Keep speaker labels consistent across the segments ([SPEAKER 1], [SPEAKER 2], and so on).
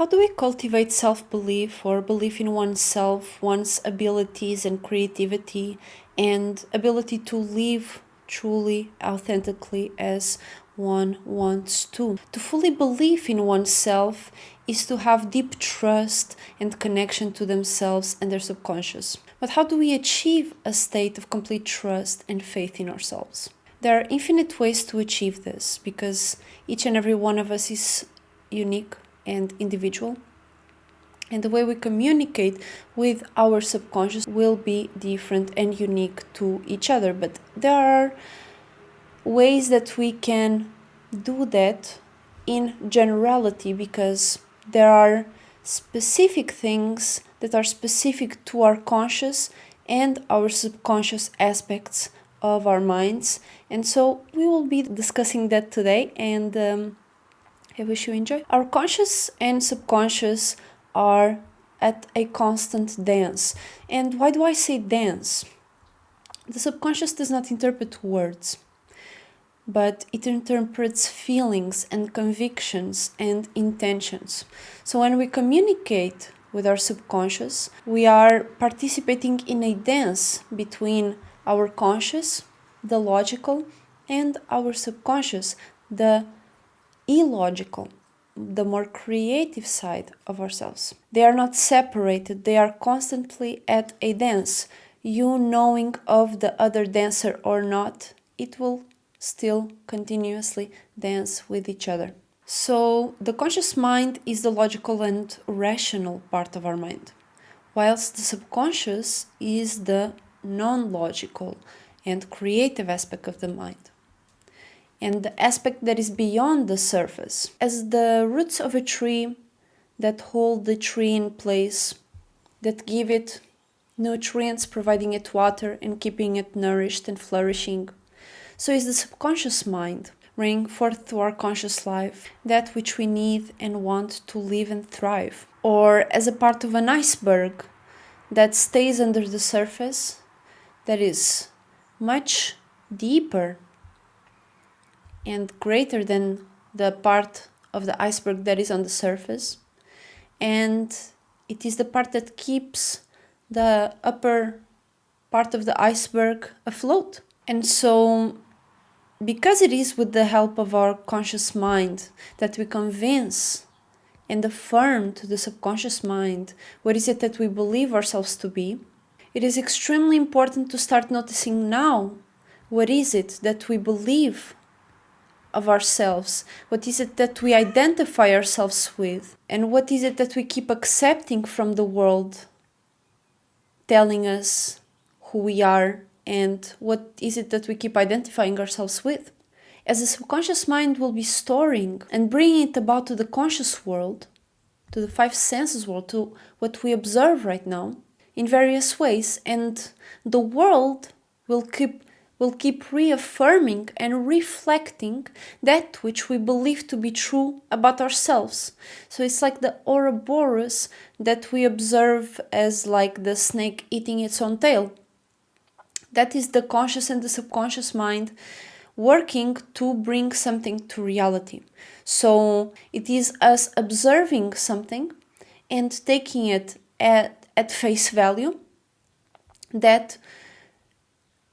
[SPEAKER 1] How do we cultivate self-belief or belief in oneself, one's abilities and creativity, and ability to live truly, authentically as one wants to? To fully believe in oneself is to have deep trust and connection to themselves and their subconscious. But how do we achieve a state of complete trust and faith in ourselves? There are infinite ways to achieve this because each and every one of us is unique and individual, and the way we communicate with our subconscious will be different and unique to each other. But there are ways that we can do that in generality because there are specific things that are specific to our conscious and our subconscious aspects of our minds, and so we will be discussing that today, and I wish you enjoy. Our conscious and subconscious are at a constant dance. And why do I say dance? The subconscious does not interpret words, but it interprets feelings and convictions and intentions. So when we communicate with our subconscious, we are participating in a dance between our conscious, the logical, and our subconscious, the illogical, the more creative side of ourselves. They are not separated, they are constantly at a dance. You knowing of the other dancer or not, it will still continuously dance with each other. So the conscious mind is the logical and rational part of our mind, whilst the subconscious is the non-logical and creative aspect of the mind, and the aspect that is beyond the surface, as the roots of a tree that hold the tree in place, that give it nutrients, providing it water and keeping it nourished and flourishing. So is the subconscious mind, bringing forth to our conscious life that which we need and want to live and thrive. Or as a part of an iceberg that stays under the surface, that is much deeper and greater than the part of the iceberg that is on the surface, and it is the part that keeps the upper part of the iceberg afloat. And so because it is with the help of our conscious mind that we convince and affirm to the subconscious mind what is it that we believe ourselves to be, it is extremely important to start noticing now what is it that we believe of ourselves, what is it that we identify ourselves with, and what is it that we keep accepting from the world telling us who we are, and what is it that we keep identifying ourselves with. As the subconscious mind will be storing and bringing it about to the conscious world, to the five senses world, to what we observe right now in various ways, and the world will keep reaffirming and reflecting that which we believe to be true about ourselves. So it's like the Ouroboros that we observe as like the snake eating its own tail. That is the conscious and the subconscious mind working to bring something to reality. So it is us observing something and taking it at face value that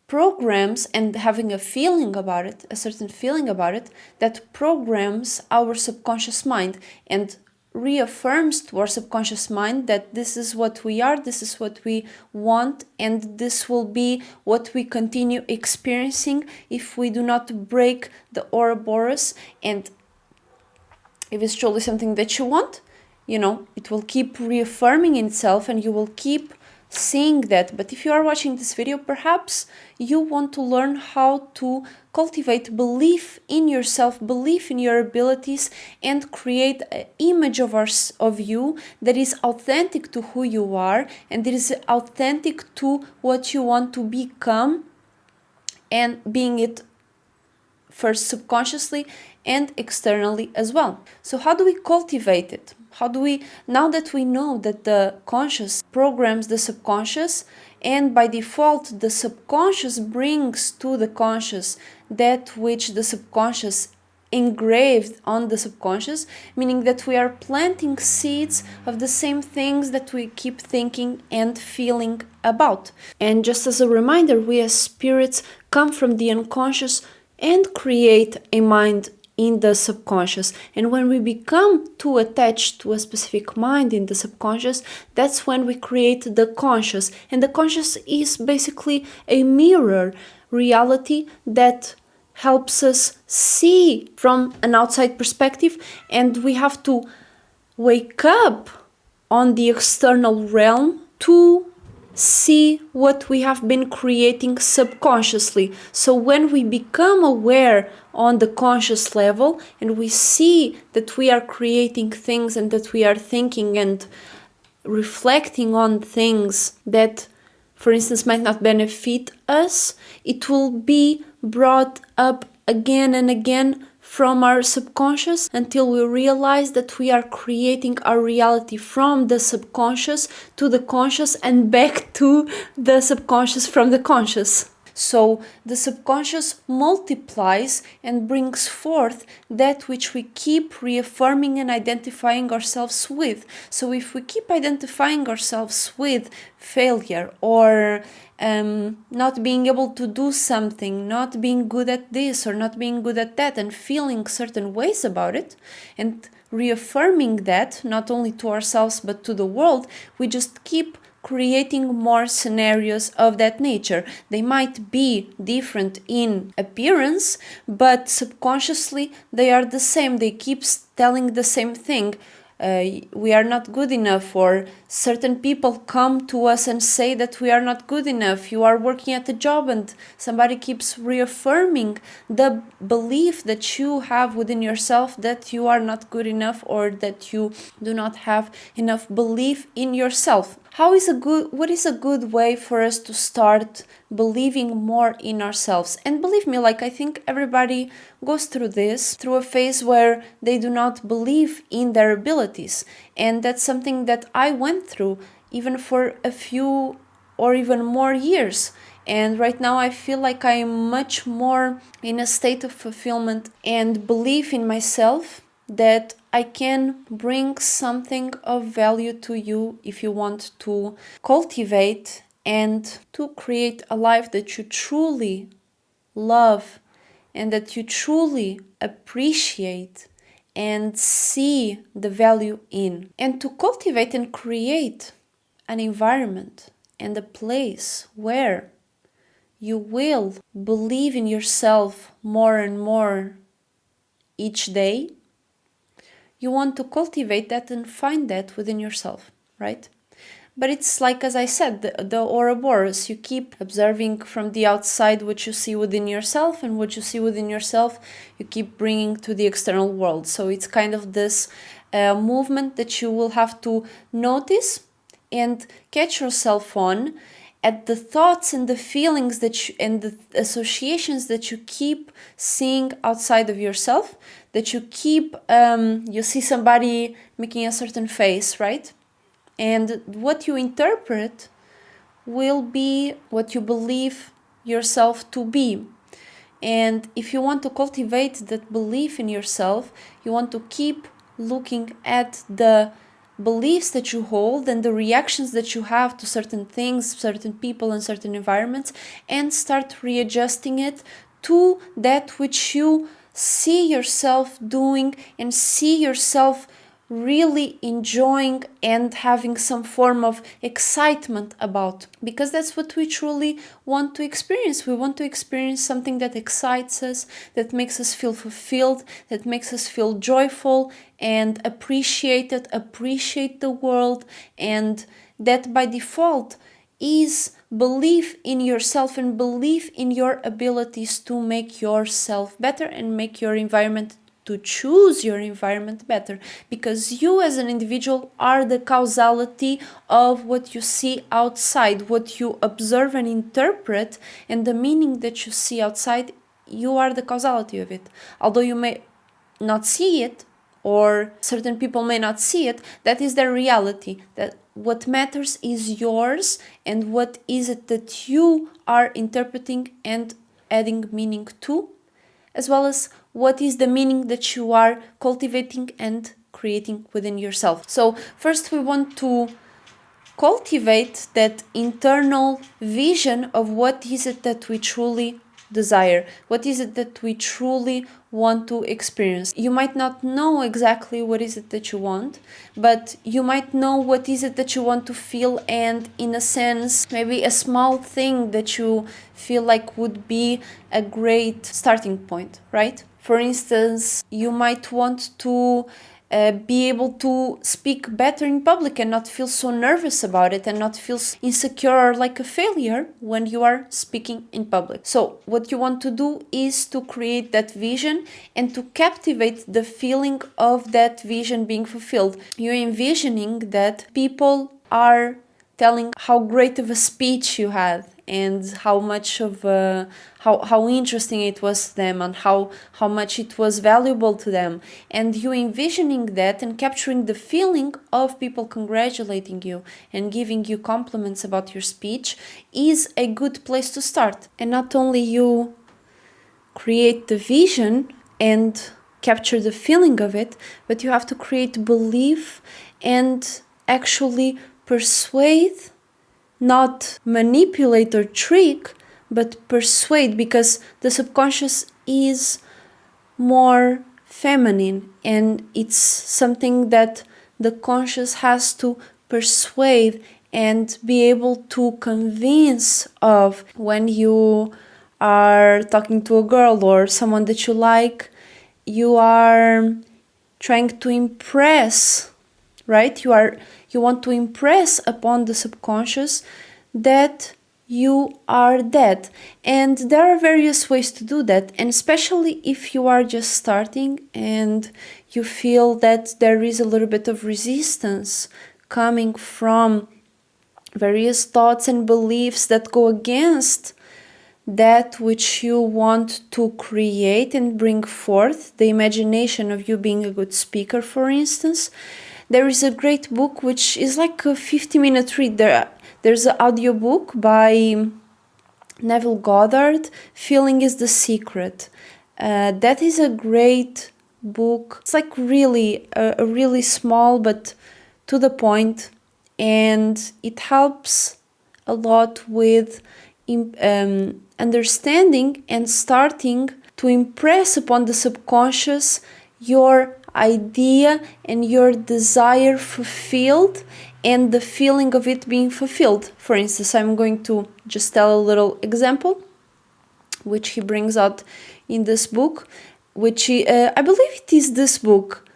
[SPEAKER 1] programs, and having a feeling about it, a certain feeling about it, that programs our subconscious mind and reaffirms to our subconscious mind that this is what we are, this is what we want, and this will be what we continue experiencing if we do not break the Ouroboros. And if it's truly something that you want, it will keep reaffirming itself and you will keep seeing that. But if you are watching this video, perhaps you want to learn how to cultivate belief in yourself, belief in your abilities, and create an image of you that is authentic to who you are and that is authentic to what you want to become, and being it first subconsciously and externally as well. So how do we cultivate it? How do we, now that we know that the conscious programs the subconscious, and by default the subconscious brings to the conscious that which the subconscious engraved on the subconscious, meaning that we are planting seeds of the same things that we keep thinking and feeling about. And just as a reminder, we as spirits come from the unconscious and create a mind in the subconscious. And when we become too attached to a specific mind in the subconscious, that's when we create the conscious. And the conscious is basically a mirror reality that helps us see from an outside perspective, and we have to wake up on the external realm to see what we have been creating subconsciously. So when we become aware on the conscious level and we see that we are creating things and that we are thinking and reflecting on things that, for instance, might not benefit us, it will be brought up again and again from our subconscious until we realize that we are creating our reality from the subconscious to the conscious and back to the subconscious from the conscious. So the subconscious multiplies and brings forth that which we keep reaffirming and identifying ourselves with. So if we keep identifying ourselves with failure or not being able to do something, not being good at this or not being good at that, and feeling certain ways about it, and reaffirming that not only to ourselves but to the world, we just keep creating more scenarios of that nature. They might be different in appearance, but subconsciously they are the same. They keep telling the same thing. We are not good enough, or certain people come to us and say that we are not good enough. You are working at a job and somebody keeps reaffirming the belief that you have within yourself that you are not good enough or that you do not have enough belief in yourself. What is a good way for us to start believing more in ourselves? And believe me, I think everybody goes through this, through a phase where they do not believe in their abilities. And that's something that I went through even for a few or even more years. And right now I feel like I am much more in a state of fulfillment and belief in myself that I can bring something of value to you if you want to cultivate and to create a life that you truly love and that you truly appreciate and see the value in. And to cultivate and create an environment and a place where you will believe in yourself more and more each day. You want to cultivate that and find that within yourself, right? But it's like, as I said, the Ouroboros. You keep observing from the outside what you see within yourself, and what you see within yourself, you keep bringing to the external world. So it's kind of this movement that you will have to notice and catch yourself on at the thoughts and the feelings and the associations that you keep seeing outside of yourself, that you keep, you see somebody making a certain face, right? And what you interpret will be what you believe yourself to be. And if you want to cultivate that belief in yourself, you want to keep looking at the beliefs that you hold and the reactions that you have to certain things, certain people, and certain environments, and start readjusting it to that which you see yourself doing and see yourself really enjoying and having some form of excitement about, because that's what we truly want to experience. We want to experience something that excites us, that makes us feel fulfilled, that makes us feel joyful and appreciate the world, and that by default is belief in yourself and belief in your abilities to make yourself better and make your environment, to choose your environment better, because you as an individual are the causality of what you see outside, what you observe and interpret, and the meaning that you see outside, you are the causality of it. Although you may not see it, or certain people may not see it, that is their reality. That what matters is yours, and what is it that you are interpreting and adding meaning to, as well as what is the meaning that you are cultivating and creating within yourself. So first we want to cultivate that internal vision of what is it that we truly desire, what is it that we truly want to experience. You might not know exactly what is it that you want, but you might know what is it that you want to feel, and in a sense maybe a small thing that you feel like would be a great starting point, right? For instance, you might want to be able to speak better in public and not feel so nervous about it and not feel insecure or like a failure when you are speaking in public. So what you want to do is to create that vision and to captivate the feeling of that vision being fulfilled. You're envisioning that people are telling how great of a speech you had and how much of how interesting it was to them and how much it was valuable to them, and you envisioning that and capturing the feeling of people congratulating you and giving you compliments about your speech is a good place to start. And not only you create the vision and capture the feeling of it, but you have to create belief and actually persuade, not manipulate or trick, but persuade, because the subconscious is more feminine and it's something that the conscious has to persuade and be able to convince of. When you are talking to a girl or someone that you like, you are trying to impress, right? You want to impress upon the subconscious that you are that. And there are various ways to do that. And especially if you are just starting and you feel that there is a little bit of resistance coming from various thoughts and beliefs that go against that which you want to create and bring forth, the imagination of you being a good speaker, for instance. There is a great book which is like a 50-minute read. There's an audiobook by Neville Goddard, Feeling is the Secret. That is a great book. It's like really a really small but to the point, and it helps a lot with understanding and starting to impress upon the subconscious your idea and your desire fulfilled and the feeling of it being fulfilled. For instance, I'm going to just tell a little example which he brings out in this book, which I believe it is this book.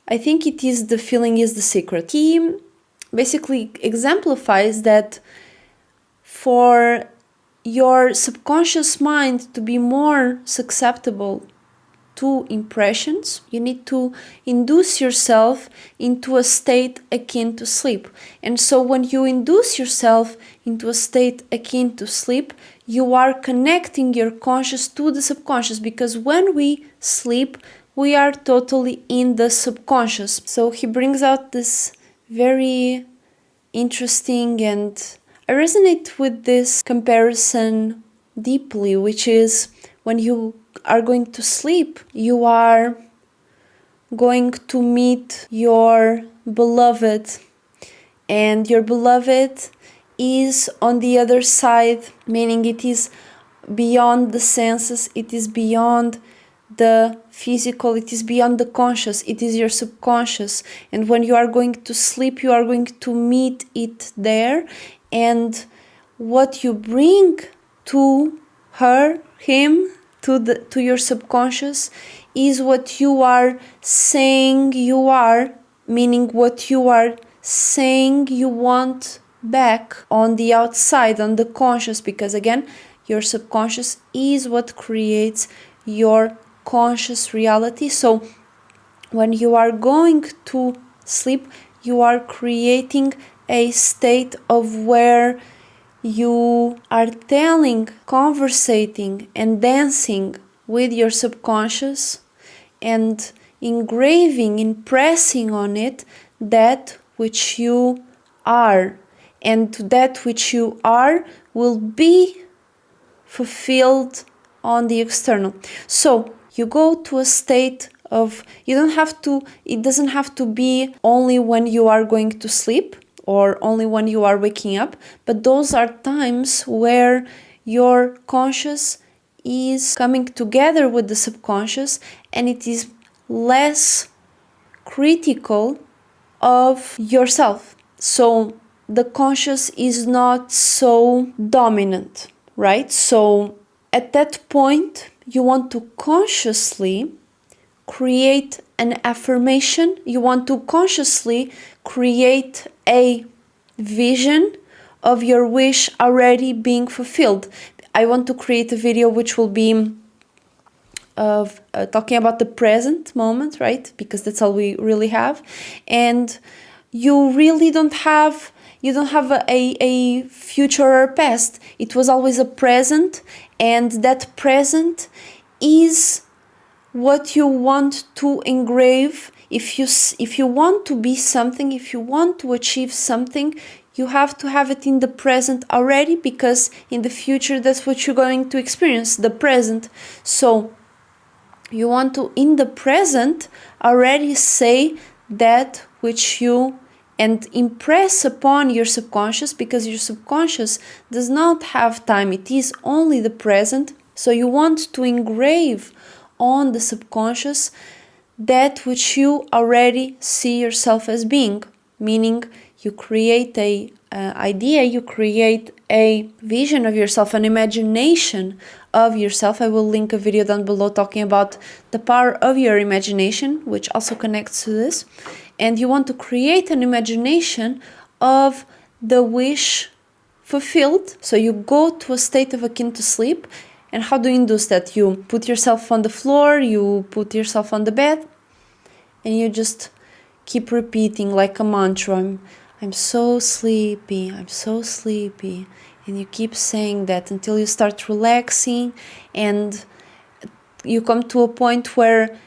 [SPEAKER 1] I think it is The Feeling is the Secret. He basically exemplifies that for your subconscious mind to be more susceptible to impressions, you need to induce yourself into a state akin to sleep. And so when you induce yourself into a state akin to sleep, you are connecting your conscious to the subconscious, because when we sleep, we are totally in the subconscious. So he brings out this very interesting, and I resonate with this comparison deeply, which is when you are going to sleep, you are going to meet your beloved, and your beloved is on the other side, meaning it is beyond the senses, it is beyond the physical, it is beyond the conscious, it is your subconscious. And when you are going to sleep, you are going to meet it there, and what you bring to her, him, to your subconscious is what you are saying you are, meaning what you are saying you want back on the outside, on the conscious, because again, your subconscious is what creates your conscious reality. So when you are going to sleep, you are creating a state of where you are telling, conversating, and dancing with your subconscious and engraving, impressing on it that which you are. And that which you are will be fulfilled on the external. So You go to a state of, it doesn't have to be only when you are going to sleep or only when you are waking up, but those are times where your conscious is coming together with the subconscious and it is less critical of yourself. So the conscious is not so dominant, right? So at that point, you want to consciously create an affirmation. You want to consciously create a vision of your wish already being fulfilled. I want to create a video which will be of talking about the present moment, right? Because that's all we really have. And you really don't have a future or past. It was always a present, and that present is what you want to engrave. If you want to be something, if you want to achieve something, you have to have it in the present already, because in the future that's what you're going to experience, the present. So you want to, in the present, already say that which you, and impress upon your subconscious, because your subconscious does not have time, it is only the present. So you want to engrave on the subconscious that which you already see yourself as being, meaning you create a idea, you create a vision of yourself, an imagination of yourself. I will link a video down below talking about the power of your imagination, which also connects to this. And you want to create an imagination of the wish fulfilled. So you go to a state of akin to sleep. And how do you induce that? You put yourself on the floor, you put yourself on the bed, and you just keep repeating like a mantra, I'm so sleepy, I'm so sleepy. And you keep saying that until you start relaxing, and you come to a point where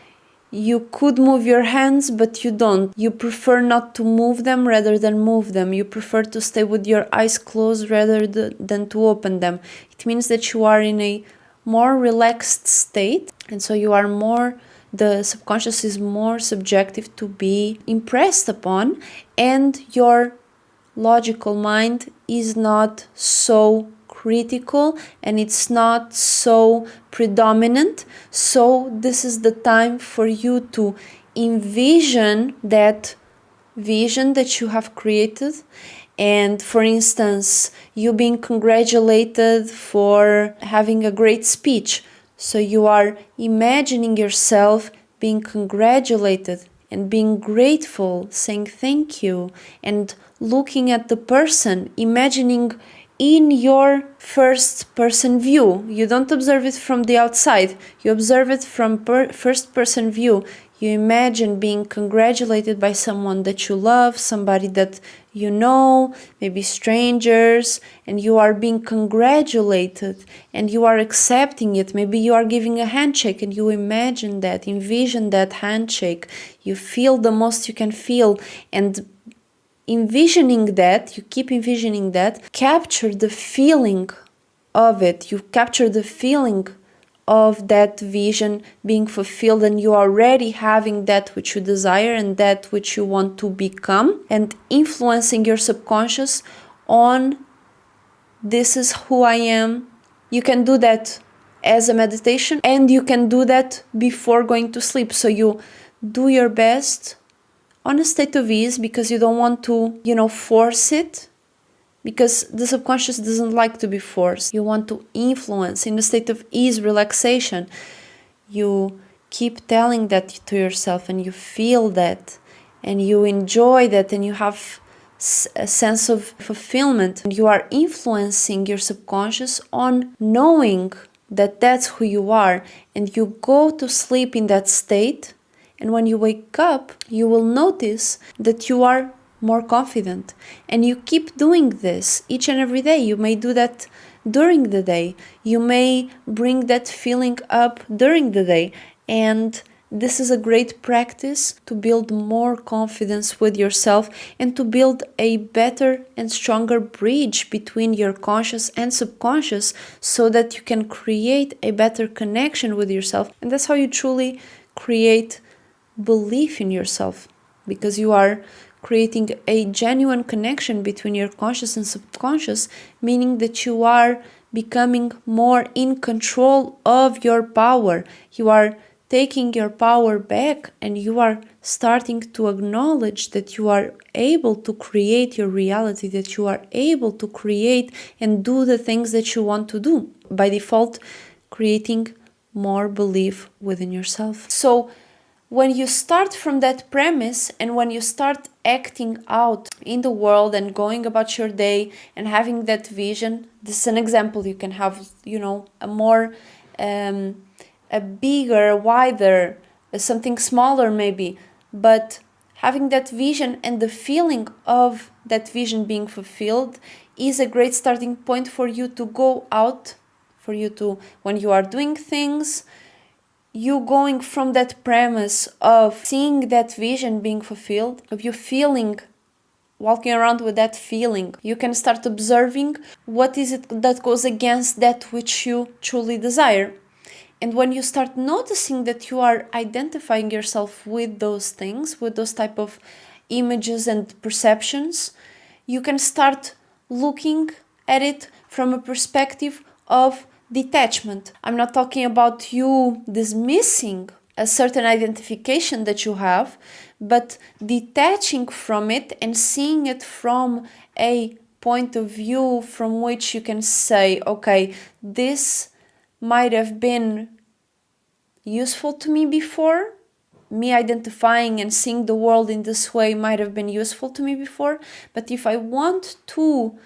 [SPEAKER 1] you could move your hands, but you don't. You prefer not to move them rather than move them. You prefer to stay with your eyes closed rather than to open them. It means that you are in a more relaxed state, and so you are more, the subconscious is more subjective to be impressed upon, and your logical mind is not so critical and it's not so predominant. So this is the time for you to envision that vision that you have created. And for instance, you being congratulated for having a great speech. So you are imagining yourself being congratulated and being grateful, saying thank you, and looking at the person, imagining in your first person view. You don't observe it from the outside, you observe it from first person view. You imagine being congratulated by someone that you love, somebody that you know, maybe strangers, and you are being congratulated and you are accepting it. Maybe you are giving a handshake and you imagine that, envision that handshake. You feel the most you can feel, and envisioning that, you keep envisioning that, capture the feeling of it. You capture the feeling of that vision being fulfilled, and you are already having that which you desire and that which you want to become, and influencing your subconscious on, this is who I am. You can do that as a meditation, and you can do that before going to sleep. So you do your best on a state of ease, because you don't want to, force it, because the subconscious doesn't like to be forced. You want to influence in a state of ease, relaxation. You keep telling that to yourself, and you feel that, and you enjoy that, and you have a sense of fulfillment. And you are influencing your subconscious on knowing that that's who you are, and you go to sleep in that state. And when you wake up, you will notice that you are more confident, and you keep doing this each and every day. You may do that during the day. You may bring that feeling up during the day, and this is a great practice to build more confidence with yourself and to build a better and stronger bridge between your conscious and subconscious so that you can create a better connection with yourself. And that's how you truly create belief in yourself, because you are creating a genuine connection between your conscious and subconscious, meaning that you are becoming more in control of your power. You are taking your power back and you are starting to acknowledge that you are able to create your reality, that you are able to create and do the things that you want to do. By default, creating more belief within yourself. So when you start from that premise and when you start acting out in the world and going about your day and having that vision, this is an example. You can have, a more, a bigger, wider, something smaller maybe, but having that vision and the feeling of that vision being fulfilled is a great starting point for you to go out, for you to, when you are doing things, you going from that premise of seeing that vision being fulfilled, of you feeling, walking around with that feeling, you can start observing what is it that goes against that which you truly desire. And when you start noticing that you are identifying yourself with those things, with those type of images and perceptions, you can start looking at it from a perspective of detachment. I'm not talking about you dismissing a certain identification that you have, but detaching from it and seeing it from a point of view from which you can say, okay, this might have been useful to me before. Me identifying and seeing the world in this way might have been useful to me before, but if I want to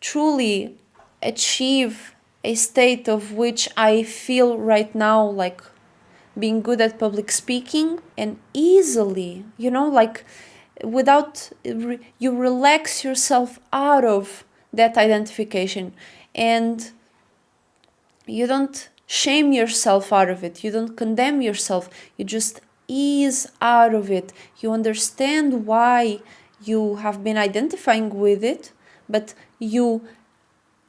[SPEAKER 1] truly achieve a state of which I feel right now, like being good at public speaking and easily, without you relax yourself out of that identification and you don't shame yourself out of it, you don't condemn yourself, you just ease out of it. You understand why you have been identifying with it, but you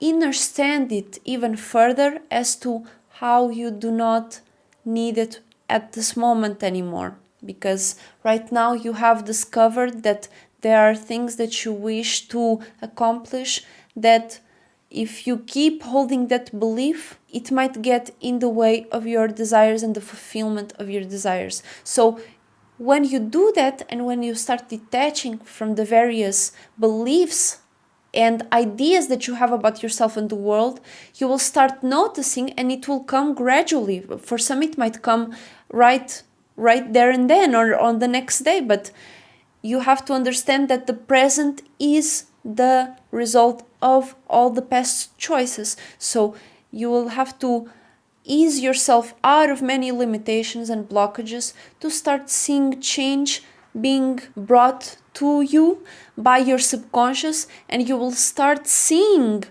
[SPEAKER 1] understand it even further as to how you do not need it at this moment anymore. Because right now you have discovered that there are things that you wish to accomplish that if you keep holding that belief, it might get in the way of your desires and the fulfillment of your desires. So when you do that and when you start detaching from the various beliefs and ideas that you have about yourself and the world, you will start noticing, and it will come gradually. For some it might come right there and then or on the next day, but you have to understand that the present is the result of all the past choices. So you will have to ease yourself out of many limitations and blockages to start seeing change being brought to you by your subconscious, and you will start seeing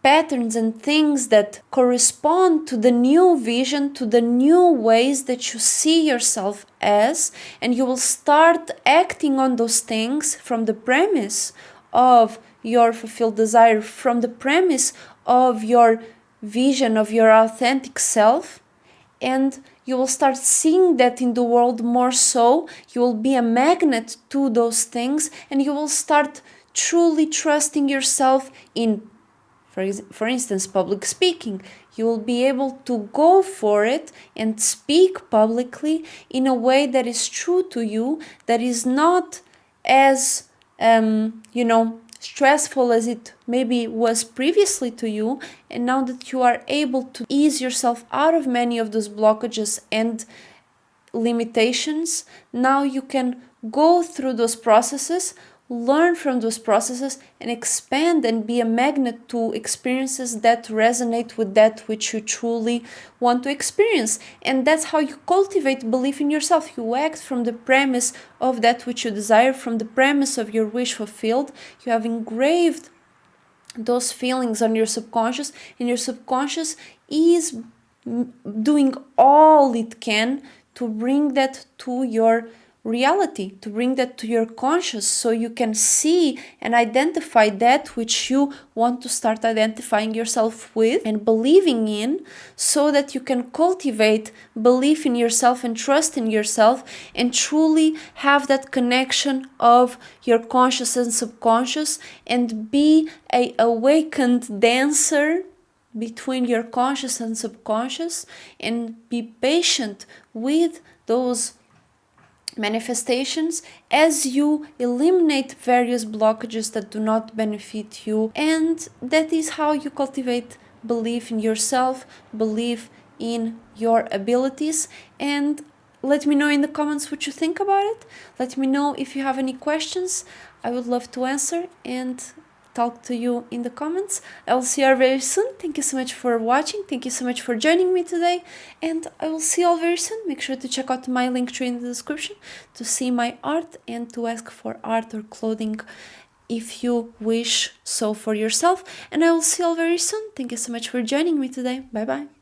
[SPEAKER 1] patterns and things that correspond to the new vision, to the new ways that you see yourself as, and you will start acting on those things from the premise of your fulfilled desire, from the premise of your vision of your authentic self, and you will start seeing that in the world more so. You will be a magnet to those things, and you will start truly trusting yourself in, for instance, public speaking. You will be able to go for it and speak publicly in a way that is true to you, that is not as, stressful as it maybe was previously to you. And now that you are able to ease yourself out of many of those blockages and limitations, now you can go through those processes, learn from those processes, and expand and be a magnet to experiences that resonate with that which you truly want to experience. And that's how you cultivate belief in yourself. You act from the premise of that which you desire, from the premise of your wish fulfilled. You have engraved those feelings on your subconscious, and your subconscious is doing all it can to bring that to your reality, to bring that to your conscious, so you can see and identify that which you want to start identifying yourself with and believing in, so that you can cultivate belief in yourself and trust in yourself, and truly have that connection of your conscious and subconscious, and be a awakened dancer between your conscious and subconscious, and be patient with those manifestations as you eliminate various blockages that do not benefit you. And that is how you cultivate belief in yourself, belief in your abilities. And let me know in the comments what you think about it. Let me know if you have any questions. I would love to answer and talk to you in the comments. I'll see you all very soon. Thank you so much for watching. Thank you so much for joining me today. And I will see you all very soon. Make sure to check out my LinkTree in the description to see my art and to ask for art or clothing if you wish so for yourself. And I will see you all very soon. Thank you so much for joining me today. Bye bye.